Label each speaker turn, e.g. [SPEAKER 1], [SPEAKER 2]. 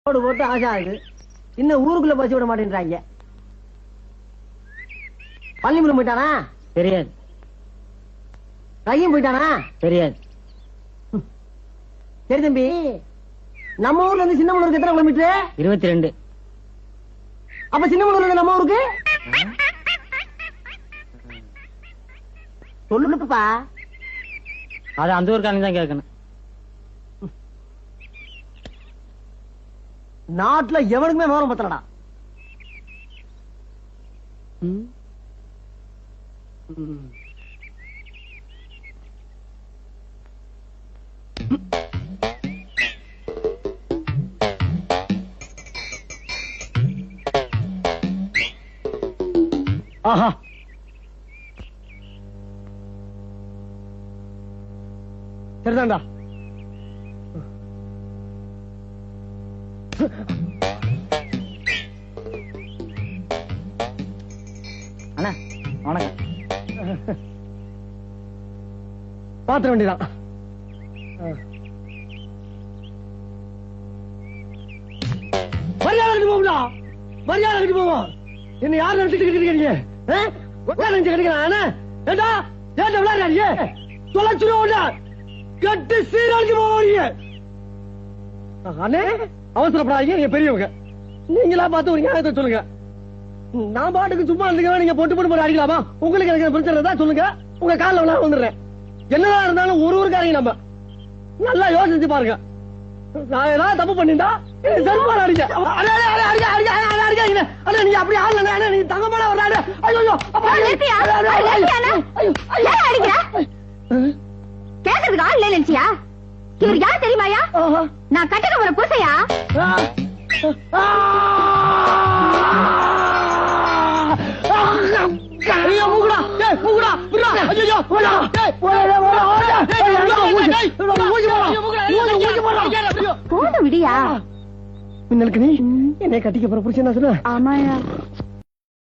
[SPEAKER 1] போட்டு ஆசை ஆகுது. இன்னும் ஊருக்குள்ள பசி விட மாட்டேன்றாங்க. பள்ளிமுறை போயிட்டானா தெரியாது. கையும் போயிட்டானா தெரியாது. சரி தம்பி, நம்ம ஊர்ல இருந்து சின்னமனூருக்கு எத்தனை கிலோமீட்டர்? 22. அப்ப சின்னமனூர்ல இருந்து நம்ம ஊருக்கு சொல்லுப்பா. அது அந்த ஊருக்காரங்க தான் கேட்கணும். நாட்டுல எவனுக்குமே விவரம் பத்தலடா. ஆஹா, சரிதான்டா. அண்ணா வணக்கம். பாத்திர வேண்டியதான். மரியாதை போகும்டா, மரியாதை போவோம். என்ன யார் நினைச்சிட்டு இருக்கீங்க? கிடைக்கிறான் ஏண்டா ஏண்டா விளையாடுறீங்க? தொலைச்சிருவோம்டா, கட்டு சீரழிச்சு போவீங்க. அண்ணே அவசரப்படாதீங்க, நீங்க பெரியவங்க. நீங்களா பார்த்து ஒரு நியாயத்தை சொல்லுங்க. நான் பாட்டுக்கு சும்மா இருந்துக்க, நீங்க பொட்டு போட்டு அடிக்கலாமா? உங்களுக்கு எனக்கு பிரச்சனை தான் சொல்லுங்க, உங்க காலில் விழா வந்துடுறேன். என்னதான் இருந்தாலும் ஒரு ஊருக்காரங்க நம்ம நல்லா யோசிச்சு பாருங்க. நான் ஏதாவது தப்பு பண்ணிட்டா செருப்பால அடிக்க. நீங்க அப்படி ஆடல, நீங்க தங்கமான ஒரு ஆடு. ஐயோ
[SPEAKER 2] கேக்குறதுக்கு ஆள் இல்ல நினைச்சியா? இவர் யார் தெரியுமாயா? நான் கட்டுக்க போற புருஷையா?
[SPEAKER 1] போத விடியா? மின்னலுக்கு நீ என்னை கட்டிக்க போற புருஷன் சொன்ன?
[SPEAKER 2] ஆமாயா.